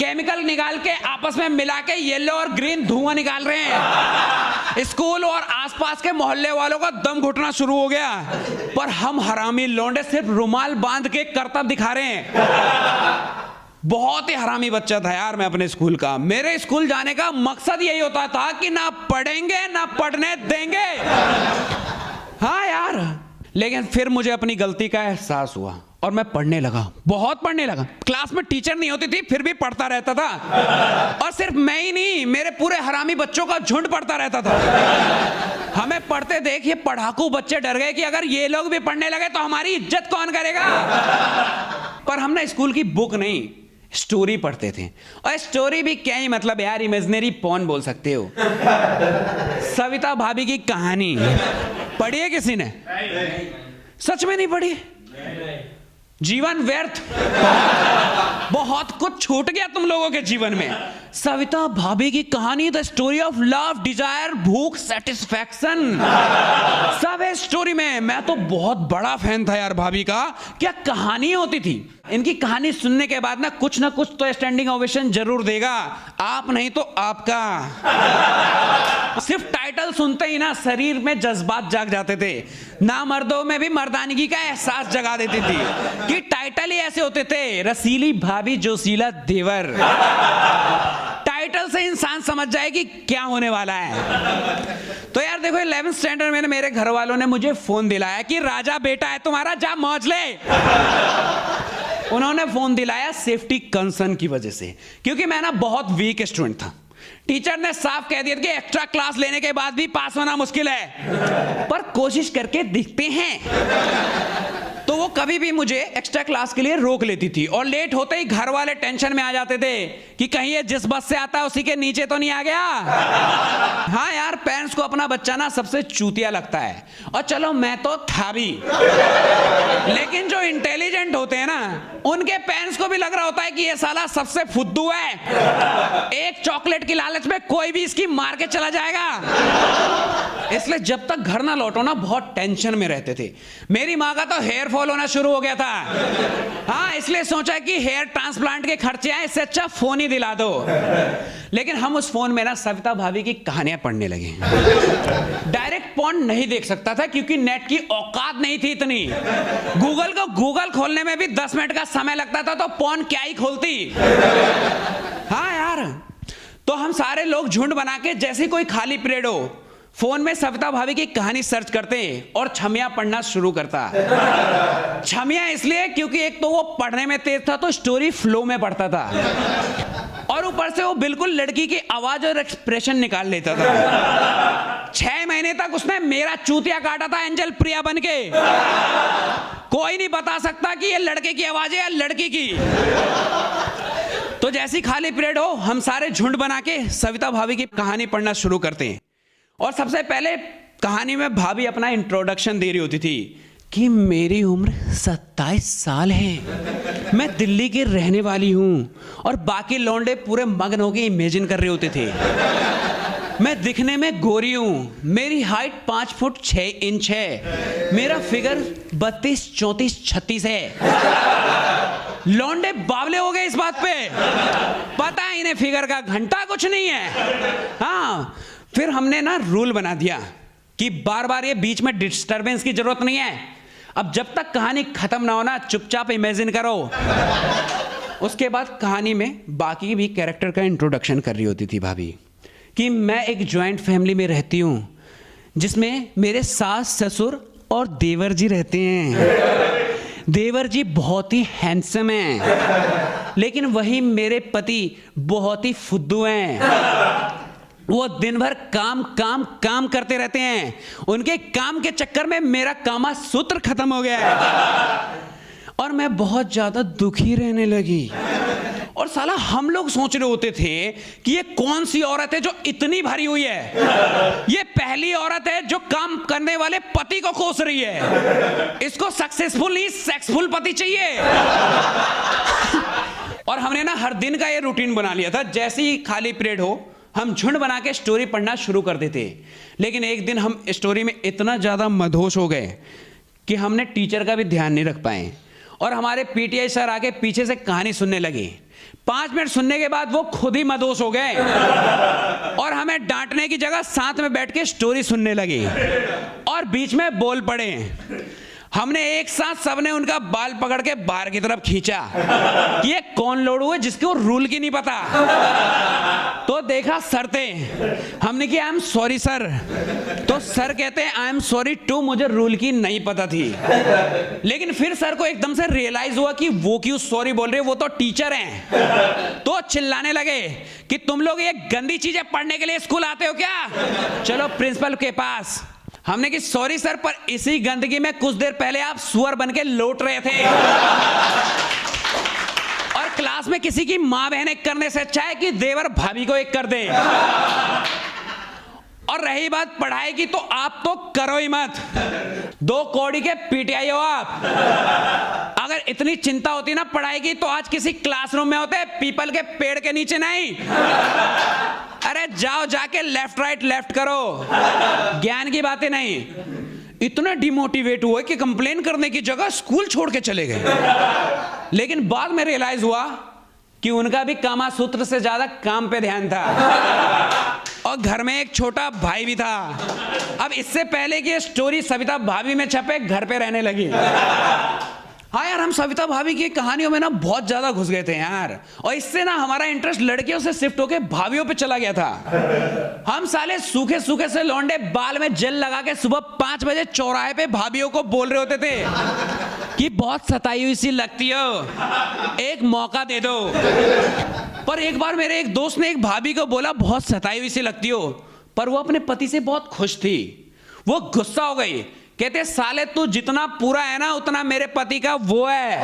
Chemical निकाल के आपस में मिला के येलो और ग्रीन धुआं निकाल रहे हैं। स्कूल और आसपास के मोहल्ले वालों का दम घुटना शुरू हो गया, पर हम हरामी लौंडे सिर्फ रुमाल बांध के करतब दिखा रहे हैं। बहुत ही हरामी बच्चा था यार मैं अपने स्कूल का। मेरे स्कूल जाने का मकसद यही होता था कि ना पढ़ेंगे ना पढ़ने देंगे। हाँ यार, लेकिन फिर मुझे अपनी गलती का एहसास हुआ और मैं पढ़ने लगा, बहुत पढ़ने लगा। क्लास में टीचर नहीं होती थी फिर भी पढ़ता रहता था, और सिर्फ मैं ही नहीं, मेरे पूरे हरामी बच्चों का झुंड पढ़ता रहता था। हमें पढ़ते देख ये पढ़ाकू बच्चे डर गए कि अगर ये लोग भी पढ़ने लगे तो हमारी इज्जत कौन करेगा। पर हमने स्कूल की बुक नहीं, स्टोरी पढ़ते थे। और स्टोरी भी क्या ही मतलब यार, इमेजिनरी पॉन बोल सकते हो। सविता भाभी की कहानी पढ़ी है किसी ने? सच में नहीं पढ़ी? जीवन व्यर्थ, बहुत कुछ छूट गया तुम लोगों के जीवन में। सविता भाभी की कहानी, the story of love, desire, भूख, सेटिस्फैक्शन, सब है स्टोरी में। मैं तो बहुत बड़ा फैन था यार भाभी का। क्या कहानी होती थी। इनकी कहानी सुनने के बाद ना कुछ तो स्टैंडिंग ओवेशन जरूर देगा, आप नहीं तो आपका। सिर्फ टाइटल सुनते ही ना शरीर में जज्बात जाग जाते थे, ना मर्दों में भी मर्दानगी का एहसास जगा देती थी कि टाइटल ही ऐसे होते थे, रसीली भाभी जोशीला देवर। टाइटल से इंसान समझ जाए कि क्या होने वाला है। तो यार देखो 11th स्टैंडर्ड में मेरे घर वालों ने मुझे फोन दिलाया कि राजा बेटा है तुम्हारा, जा मौज ले। उन्होंने फोन दिलाया सेफ्टी कंसर्न की वजह से, क्योंकि मैं ना बहुत वीक स्टूडेंट था। टीचर ने साफ कह दिया कि एक्स्ट्रा क्लास लेने के बाद भी पास होना मुश्किल है, पर कोशिश करके दिखते हैं। तो वो कभी भी मुझे एक्स्ट्रा क्लास के लिए रोक लेती थी, और लेट होते ही घर वाले टेंशन में आ जाते थे कि कहीं ये जिस बस से आता है उसी के नीचे तो नहीं आ गया। हाँ यार, पेरेंट्स को अपना बच्चा ना सबसे चूतिया लगता है, और चलो मैं तो था भी। लेकिन जो इंटेलिजेंट होते हैं ना, उनके पेरेंट्स को भी लग रहा होता है कि ये साला सबसे फुद्दू है, एक चॉकलेट की लालच में कोई भी इसकी मार के चला जाएगा। इसलिए जब तक घर ना लौटो ना बहुत टेंशन में रहते थे। मेरी माँ का तो हेयर फॉल होना शुरू हो गया था। हाँ, इसलिए सोचा कि हेयर ट्रांसप्लांट के खर्चे आए, इससे अच्छा फोन ही दिला दो। लेकिन हम उस फोन में ना सविता भाभी की कहानियां पढ़ने लगे। डायरेक्ट पॉर्न नहीं देख सकता था क्योंकि नेट की औकात नहीं थी इतनी। गूगल खोलने में भी 10 मिनट का समय लगता था, तो पॉर्न क्या ही खोलती। हाँ यार, तो हम सारे लोग झुंड बना के जैसे कोई खाली पीरियड हो, फोन में सविता भाभी की कहानी सर्च करते और छमिया पढ़ना शुरू करता। छमिया इसलिए क्योंकि एक तो वो पढ़ने में तेज था, तो स्टोरी फ्लो में पढ़ता था, और ऊपर से वो बिल्कुल लड़की की आवाज और एक्सप्रेशन निकाल लेता था। 6 महीने तक उसने मेरा चूतिया काटा था एंजल प्रिया बनके। कोई नहीं बता सकता कि ये लड़के की आवाज है या लड़की की। तो जैसी खाली पीरियड हो, हम सारे झुंड बना के सविता भाभी की कहानी पढ़ना शुरू करते हैं। और सबसे पहले कहानी में भाभी अपना इंट्रोडक्शन दे रही होती थी कि मेरी उम्र 27 साल है, मैं दिल्ली की रहने वाली हूं, और बाकी लौंडे पूरे मगन होके इमेजिन कर रहे होते थे। मैं दिखने में गोरी हूं, मेरी हाइट 5 फुट 6 इंच है, मेरा फिगर 32, 34, 36 है। लौंडे बावले हो गए इस बात पे, पता है इन्हें फिगर का घंटा कुछ नहीं है। हाँ, फिर हमने ना रूल बना दिया कि बार बार ये बीच में डिस्टरबेंस की जरूरत नहीं है। अब जब तक कहानी खत्म ना हो ना, चुपचाप इमेजिन करो। उसके बाद कहानी में बाकी भी कैरेक्टर का इंट्रोडक्शन कर रही होती थी भाभी कि मैं एक जॉइंट फैमिली में रहती हूँ, जिसमें मेरे सास, ससुर और देवर जी रहते हैं। देवर जी बहुत ही हैंडसम हैं, लेकिन वही मेरे पति बहुत ही फुद्दू हैं। वो दिन भर काम करते रहते हैं। उनके काम के चक्कर में मेरा कामा सूत्र खत्म हो गया है, और मैं बहुत ज्यादा दुखी रहने लगी। और साला हम लोग सोच रहे होते थे कि ये कौन सी औरत है जो इतनी भरी हुई है। ये पहली औरत है जो काम करने वाले पति को कोस रही है। इसको सक्सेसफुल नहीं सेक्सफुल पति चाहिए। और हमने ना हर दिन का ये रूटीन बना लिया था, जैसे ही खाली पीरियड हो हम झुंड बना के स्टोरी पढ़ना शुरू कर देते। लेकिन एक दिन हम स्टोरी में इतना ज़्यादा मदहोश हो गए कि हमने टीचर का भी ध्यान नहीं रख पाए, और हमारे पीटीआई सर आके पीछे से कहानी सुनने लगे। 5 मिनट सुनने के बाद वो खुद ही मदोश हो गए और हमें डांटने की जगह साथ में बैठ के स्टोरी सुनने लगी और बीच में बोल पड़े। हमने एक साथ सबने उनका बाल पकड़ के बाहर की तरफ खींचा कि ये कौन लोड़ू है जिसको रूल की नहीं पता। तो देखा सर थे, हमने कहा आई एम सॉरी सर। तो सर कहते हैं आई एम सॉरी टू, मुझे रूल की नहीं पता थी। लेकिन फिर सर को एकदम से रियलाइज हुआ कि वो क्यों सॉरी बोल रहे, वो तो टीचर हैं। तो चिल्लाने लगे कि तुम लोग ये गंदी चीजें पढ़ने के लिए स्कूल आते हो क्या, चलो प्रिंसिपल के पास। हमने कि सॉरी सर, पर इसी गंदगी में कुछ देर पहले आप सुअर बन के लौट रहे थे और क्लास में किसी की मां बहन एक करने से अच्छा है कि देवर भाभी को एक कर दे। और रही बात पढ़ाई की, तो आप तो करो ही मत, 2 कौड़ी के पीटीआई हो आप। अगर इतनी चिंता होती ना पढ़ाई की तो आज किसी क्लासरूम में होते, पीपल के पेड़ के नीचे नहीं। अरे जाओ जाके लेफ्ट राइट लेफ्ट करो, ज्ञान की बातें नहीं। इतना डिमोटिवेट हुए कि कंप्लेन करने की जगह स्कूल छोड़ के चले गए। लेकिन बाद में रियलाइज हुआ कि उनका भी कामा सूत्र से ज्यादा काम पे ध्यान था और घर में एक छोटा भाई भी था। अब इससे पहले कि ये स्टोरी सविता भाभी में छपे, घर पे रहने लगी। हाँ यार, हम सविता भाभी की कहानियों में ना बहुत ज्यादा घुस गए थे यार, और इससे ना हमारा इंटरेस्ट लड़कियों से शिफ्ट होके भाभियों पे चला गया था। हम साले सूखे सूखे से लौंडे बाल में जेल लगा के सुबह 5 बजे चौराहे पे भाभियों को बोल रहे होते थे कि बहुत सताई हुई सी लगती हो, एक मौका दे दो। पर एक बार मेरे एक दोस्त ने एक भाभी को बोला बहुत सताई हुई सी लगती हो, पर वो अपने पति से बहुत खुश थी। वो गुस्सा हो गई, कहते साले तू जितना पूरा है ना उतना मेरे पति का वो है।